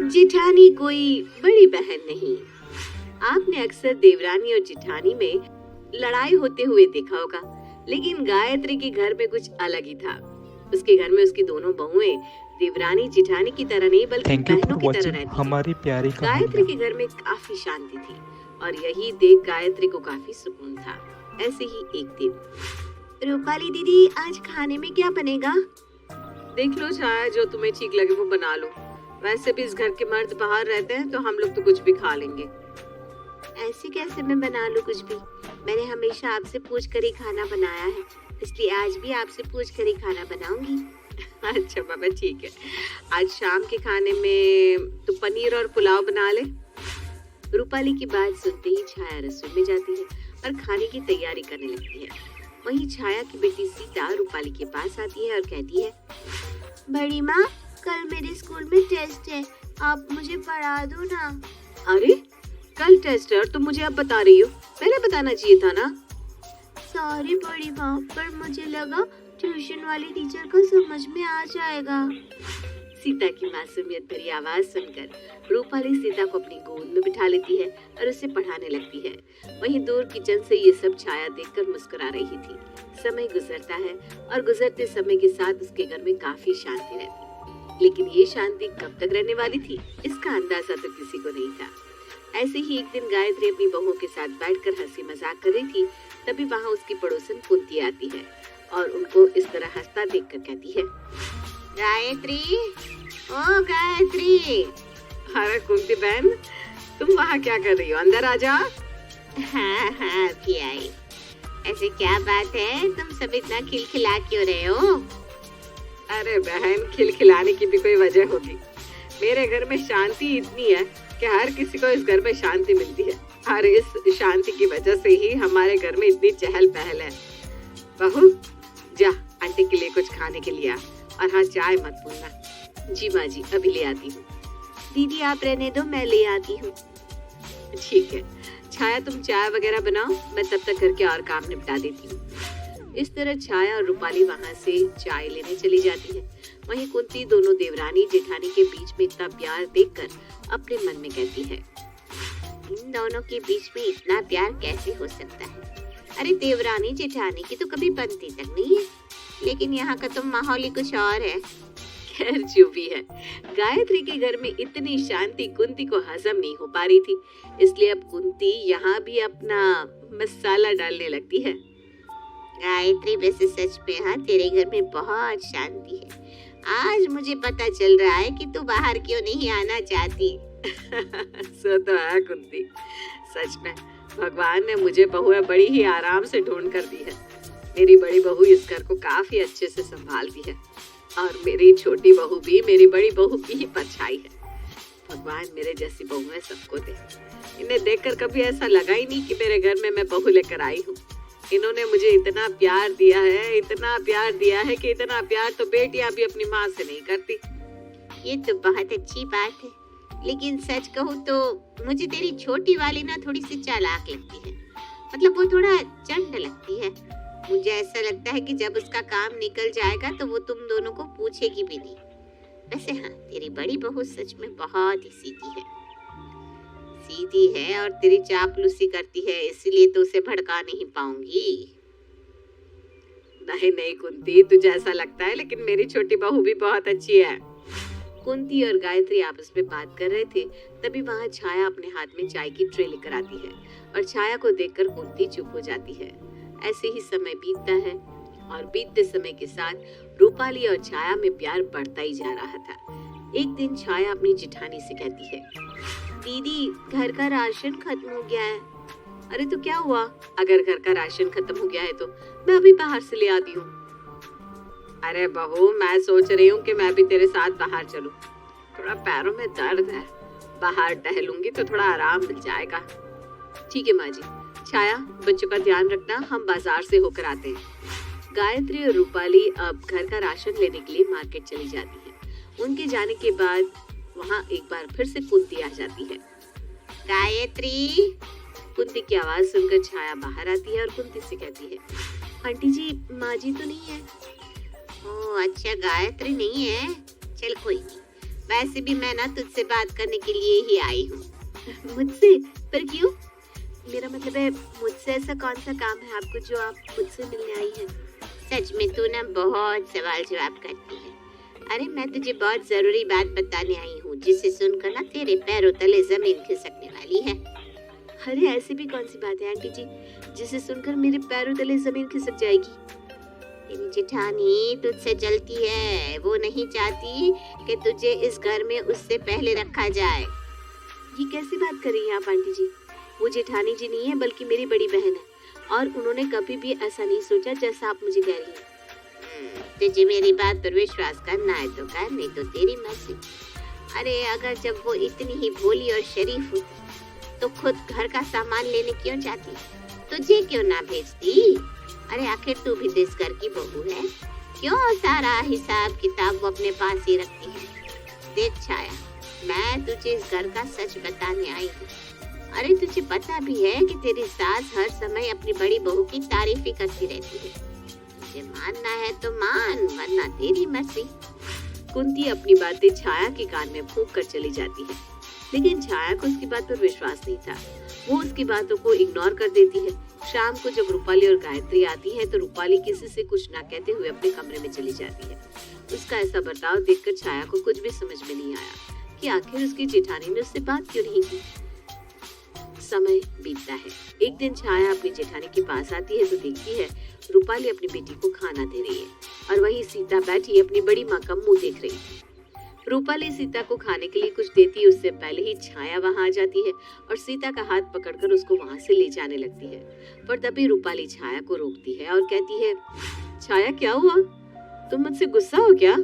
जिठानी कोई बड़ी बहन नहीं। आपने अक्सर देवरानी और जिठानी में लड़ाई होते हुए देखा होगा, लेकिन गायत्री के घर में कुछ अलग ही था। उसके घर में उसकी दोनों बहुएं देवरानी जिठानी की तरह नहीं बल्कि बहनों की तरह रहती हमारी प्यारी गायत्री के घर में काफी शांति थी और यही देख गायत्री को काफी सुकून था। ऐसे ही एक दिन, रूपाली दीदी आज खाने में क्या बनेगा? देख लो छाया, जो तुम्हें ठीक लगे वो बना लो। वैसे भी इस घर के मर्द बाहर रहते हैं तो हम लोग तो कुछ भी खा लेंगे। ऐसे कैसे मैं बना लूं कुछ भी? मैंने हमेशा आपसे पूछ कर ही खाना बनाया है, इसलिए आज भी आपसे पूछ कर ही खाना बनाऊंगी। अच्छा बाबा ठीक है, आज शाम के खाने में तो पनीर और पुलाव बना ले। रूपाली की बात सुनते ही छाया रसोई में जाती है और खाने की तैयारी करने लगती है। वहीं छाया की बेटी सीता रूपाली के पास आती है और कहती है, बड़ी माँ कल मेरे स्कूल में टेस्ट है, आप मुझे पढ़ा दो ना। अरे कल टेस्ट है और तुम मुझे अब बता रही हो? पहले बताना चाहिए था ना। सॉरी बड़ी माँ, पर मुझे लगा ट्यूशन वाली टीचर को समझ में आ जाएगा। सीता की मासूमियत भरी आवाज सुनकर रूपाली सीता को अपनी गोद में बिठा लेती है और उसे पढ़ाने लगती है। वहीं दूर किचन से ये सब छाया देखकर मुस्कुरा रही थी। समय गुजरता है और गुजरते समय के साथ उसके घर में काफी शांति रहती, लेकिन ये शांति कब तक रहने वाली थी इसका अंदाजा तो किसी को नहीं था। ऐसे ही एक दिन गायत्री अपनी बहुओं के साथ बैठकर हंसी मजाक कर रही थी। तभी वहाँ उसकी पड़ोसन कुंती आती है और उनको इस तरह हंसता देखकर कहती है, गायत्री, ओ गायत्री। अरे कुंती बहन, तुम वहाँ क्या कर रही हो? अंदर आ जाओ। हाँ हाँ अभी आई। ऐसे क्या बात है, तुम सब इतना खिलखिला क्यों रहे हो? अरे बहन, खिलखिलाने की भी कोई वजह होगी। मेरे घर में शांति इतनी है कि हर किसी को इस घर में शांति मिलती है और इस शांति की वजह से ही हमारे घर में इतनी चहल पहल है। बहू जा आंटी के लिए कुछ खाने के लिए आ, और हाँ चाय मत भूलना। जी माँ जी अभी ले आती हूँ। दीदी आप रहने दो, मैं ले आती हूँ। ठीक है छाया, तुम चाय वगैरह बनाओ, मैं तब तक घर के और काम निपटा देती हूँ। इस तरह छाया और रूपाली वहाँ से चाय लेने चली जाती है। वहीं कुंती दोनों देवरानी जेठानी के बीच में इतना प्यार देखकर अपने मन में कहती है, इन दोनों के बीच में इतना प्यार कैसे हो सकता है? अरे देवरानी जेठानी की तो कभी बनती तक नहीं है, लेकिन यहाँ का तो माहौल ही कुछ और है। खैर जो भी है, गायत्री के घर में इतनी शांति कुंती को हजम नहीं हो पा रही थी, इसलिए अब कुंती यहाँ भी अपना मसाला डालने लगती है। गायत्री वैसे सच में हाँ तेरे घर में बहुत शांति है। आज मुझे पता चल रहा है कि तू बाहर क्यों नहीं आना चाहती। सो तो है कुंती, सच में भगवान ने मुझे बहुएं बड़ी ही आराम से ढूंढ कर दी है। मेरी बड़ी बहू इस घर को काफी अच्छे से संभालती है और मेरी छोटी बहू भी मेरी बड़ी बहू की ही परछाई है। भगवान मेरे जैसी बहुएं सबको दे। इन्हें देखकर कभी ऐसा लगा ही नहीं कि मेरे घर में मैं बहू लेकर आई हूँ। इन्होंने मुझे इतना प्यार दिया है, इतना प्यार दिया है कि इतना प्यार तो बेटियां भी अपनी माँ से नहीं करती। ये तो बहुत अच्छी बात है, लेकिन सच कहूँ तो मुझे तेरी छोटी वाली ना थोड़ी सी चालाक लगती है। मतलब वो थोड़ा चंड लगती है। मुझे ऐसा लगता है कि जब उसका काम निकल जाएगा तो वो तुम दोनों को पूछेगी भी नहीं। वैसे हाँ तेरी बड़ी बहू सच में बहुत ही सीधी है और तेरी चापलूसी करती है, इसीलिए तो उसे भड़का नहीं पाऊंगी। नहीं नहीं कुंती, तुझे ऐसा लगता है, लेकिन मेरी छोटी बहू भी बहुत अच्छी है। कुंती और गायत्री आपस में बात कर रहे थे, तभी वहाँ छाया अपने हाथ में चाय की ट्रे लेकर आती है और छाया को देखकर कुंती चुप हो जाती है। ऐसे ही समय बीतता है और बीतते समय के साथ रूपाली और छाया में प्यार बढ़ता ही जा रहा था। एक दिन छाया अपनी जिठानी से कहती है, दीदी घर का राशन खत्म हो गया है। अरे तो क्या हुआ? अगर घर का राशन खत्म हो गया है तो मैं अभी बाहर से ले आती हूँ। अरे बहू, मैं सोच रही हूँ कि मैं भी तेरे साथ बाहर चलूं। थोड़ा पैरों में दर्द है, बाहर टहलूंगी तो थोड़ा आराम मिल जाएगा। ठीक है माँ जी। छाया बच्चों का ध्यान रखना, हम बाजार से होकर आते हैं। गायत्री और रूपाली अब घर का राशन लेने के लिए मार्केट चली जाती है। उनके जाने के बाद वहाँ एक बार फिर से कुंती आ जाती है। गायत्री। कुंती की आवाज सुनकर छाया बाहर आती है और कुंती से कहती है, आंटी जी माँ जी तो नहीं है। ओह अच्छा, गायत्री नहीं है, चल कोई नहीं, वैसे भी मैं ना तुझसे बात करने के लिए ही आई हूँ। मुझसे? पर क्यों? मेरा मतलब है, मुझसे ऐसा कौन सा काम है आपको जो आप मुझसे मिलने आई हैं? सच में तू ना बहुत सवाल जवाब करती है। अरे मैं तुझे बहुत जरूरी बात बताने आई हूँ, जिसे सुनकर ना तेरे पैरों तले जमीन खिसकने वाली है। अरे ऐसी भी कौन सी बात है आंटी जी, जिसे सुनकर मेरे पैरों तले जमीन खिसक जाएगी? तेरी जेठानी तुझसे जलती है, वो नहीं चाहती कि तुझे इस घर में उससे पहले रखा जाए। ये कैसी बात कर रही हैं आप आंटी जी? वो जेठानी जी नहीं है बल्कि मेरी बड़ी बहन है, और उन्होंने कभी भी ऐसा नहीं सोचा जैसा आप मुझे कह रही हैं। तुझे मेरी बात पर विश्वास करना है तो कर, नहीं तो तेरी मर्जी। अरे अगर जब वो इतनी ही भोली और शरीफ होती तो खुद घर का सामान लेने क्यों जाती, तुझे क्यों ना भेजती? अरे आखिर तू भी इस घर की बहू है, क्यों सारा हिसाब किताब वो अपने पास ही रखती है? देख छाया, मैं तुझे इस घर का सच बताने आई हूँ। अरे तुझे पता भी है कि तेरी सास हर समय अपनी बड़ी बहू की तारीफ ही करती रहती है। तुझे मानना है तो मान, वरना तेरी मर्जी। कुंती अपनी बातें छाया के कान में फूंक कर चली जाती है, लेकिन छाया को उसकी बात पर विश्वास नहीं था। वो उसकी बातों को इग्नोर कर देती है। शाम को जब रूपाली और गायत्री आती है तो रूपाली किसी से कुछ ना कहते हुए अपने कमरे में चली जाती है। उसका ऐसा बर्ताव देखकर छाया को कुछ भी समझ में नहीं आया कि आखिर उसकी जेठानी ने उससे बात क्यों नहीं की। समय बीतता है। एक दिन छाया अपनी जेठानी के पास आती है तो देखती है रूपाली अपनी बेटी को खाना दे रही है, और वहीं सीता बैठी अपनी बड़ी माँ का मुंह देख रही है। रूपाली सीता को खाने के लिए कुछ देती है उससे पहले ही छाया वहां आ जाती है और सीता का हाथ पकड़कर उसको वहां से ले जाने लगती है। पर तभी रूपाली छाया को रोकती है और कहती है, छाया क्या हुआ? तुम मुझसे गुस्सा हो क्या?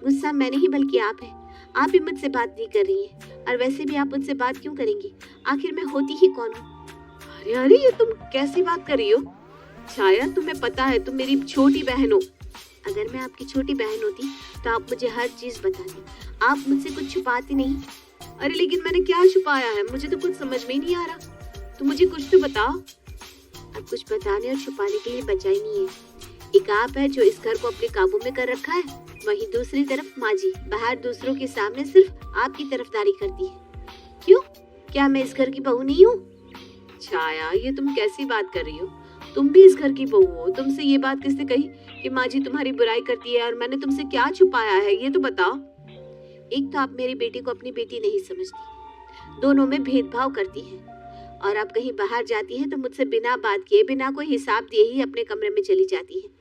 गुस्सा मैं नहीं बल्कि आप है। आप ही मुझसे बात नहीं कर रही हैं, और वैसे भी आप मुझसे बात क्यों करेंगी? आखिर मैं होती ही कौन हूँ? अरे अरे, ये तुम कैसी बात कर रही हो? छाया, तुम्हें पता है तुम मेरी छोटी बहन हो। अगर मैं आपकी छोटी बहन होती तो आप मुझे हर चीज बताती, आप मुझसे कुछ छुपाती नहीं। अरे लेकिन मैंने क्या छुपाया है? मुझे तो कुछ समझ में ही नहीं आ रहा। तुम मुझे कुछ तो बताओ। अब कुछ बताने और छुपाने के लिए बचा ही नहीं है। एक आप है जो इस घर को अपने काबू में कर रखा है, वहीं दूसरी तरफ माँ जी बाहर दूसरों के सामने सिर्फ आपकी तरफदारी करती है। क्यों? क्या मैं इस घर की बहू नहीं हूँ? छाया, ये तुम कैसी बात कर रही हो? तुम भी इस घर की बहू हो। तुमसे ये बात किसने कही कि माँ जी तुम्हारी बुराई करती है? और मैंने तुमसे क्या छुपाया है, ये तो बताओ। एक तो आप मेरी बेटी को अपनी बेटी नहीं समझती, दोनों में भेदभाव करती है, और आप कहीं बाहर जाती है तो मुझसे बिना बात किए, बिना कोई हिसाब दिए ही अपने कमरे में चली जाती है।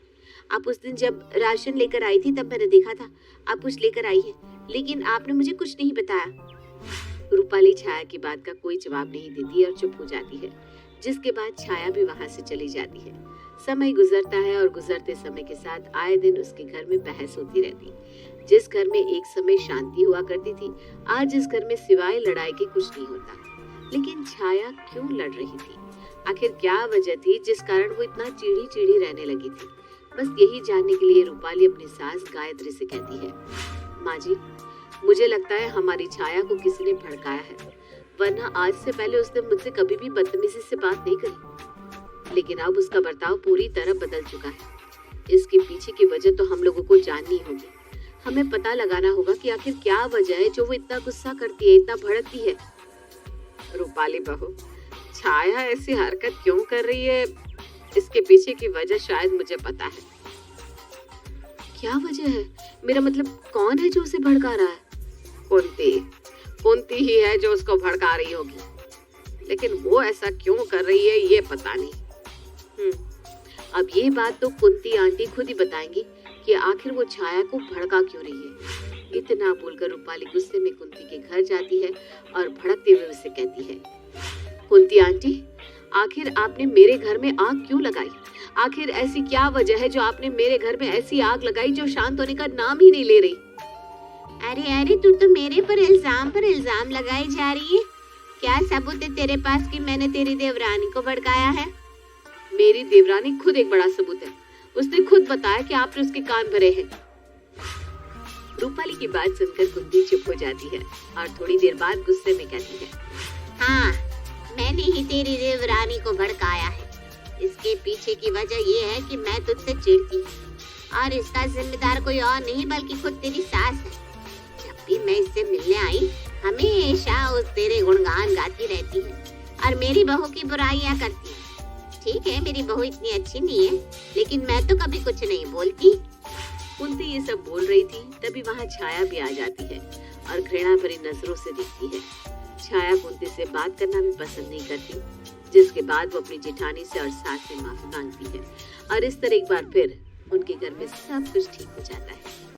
आप उस दिन जब राशन लेकर आई थी तब मैंने देखा था आप कुछ लेकर आई है, लेकिन आपने मुझे कुछ नहीं बताया। रूपाली छाया की बात का कोई जवाब नहीं देती और चुप हो जाती है, जिसके बाद छाया भी वहां से चली जाती है। समय गुजरता है और गुजरते समय के साथ आए दिन उसके घर में बहस होती रहती। जिस घर में एक समय शांति हुआ करती थी, आज इस घर में सिवाय लड़ाई के कुछ नहीं होता। लेकिन छाया क्यों लड़ रही थी? आखिर क्या वजह थी जिस कारण वो इतना चिड़ी चिड़ी रहने लगी थी? बस यही जानने के लिए रूपाली अपनी सास गायत्री से कहती है, माँ जी, मुझे लगता है हमारी छाया को किसी ने भड़काया है, वरना आज से पहले उसने मुझसे कभी भी बदतमीजी से बात नहीं करी। लेकिन अब उसका बर्ताव पूरी तरह बदल चुका है। इसके पीछे की वजह तो हम लोगों को जाननी होगी। हमें पता लगाना होगा कि आखिर क्या वजह है जो वो इतना गुस्सा करती है, इतना भड़कती है। रूपाली बहू, छाया ऐसी हरकत क्यों कर रही है, इसके पीछे की वजह शायद मुझे पता है। क्या वजह है? मेरा मतलब कौन है जो उसे भड़का रहा है? कुंती ही है जो उसको भड़का रही होगी, लेकिन वो ऐसा क्यों कर रही है ये पता नहीं। अब ये बात तो कुंती आंटी खुद ही बताएंगी कि आखिर वो छाया को भड़का क्यों रही है। इतना बोलकर रूपाली गुस्से में कुंती के घर जाती है और भड़कते हुए उसे कहती है, कुंती आंटी, आखिर आपने मेरे घर में आग क्यों लगाई? आखिर ऐसी क्या वजह है जो आपने मेरे घर में ऐसी आग लगाई जो शांत होने का नाम ही नहीं ले रही? अरे अरे, तू तो मेरे पर इल्जाम लगाई जा रही है। क्या सबूत है तेरे पास कि मैंने तेरी देवरानी को भड़काया है? मेरी देवरानी खुद एक बड़ा सबूत है। उसने खुद बताया कि आपने उसके कान भरे हैं। रूपाली की बात सुनकर कुंती चुप हो जाती है और थोड़ी देर बाद गुस्से में कहती है, हाँ, मैंने ही तेरी देवरानी को भड़काया है। इसके पीछे की वजह ये है कि मैं तुझसे चिढ़ती हूँ, और इसका जिम्मेदार कोई और नहीं बल्कि खुद तेरी सास है। जब भी मैं इससे मिलने आई हमेशा उस तेरे गुणगान गाती रहती है और मेरी बहू की बुराइयां करती है। ठीक है, मेरी बहू इतनी अच्छी नहीं है, लेकिन मैं तो कभी कुछ नहीं बोलती। कुंती ये सब बोल रही थी, तभी वहाँ छाया भी आ जाती है और घृणा भरी नजरों से देखती है। छाया कुंती से बात करना भी पसंद नहीं करती, जिसके बाद वो अपनी जेठानी से और सास से माफी मांगती है और इस तरह एक बार फिर उनके घर में सब कुछ ठीक हो जाता है।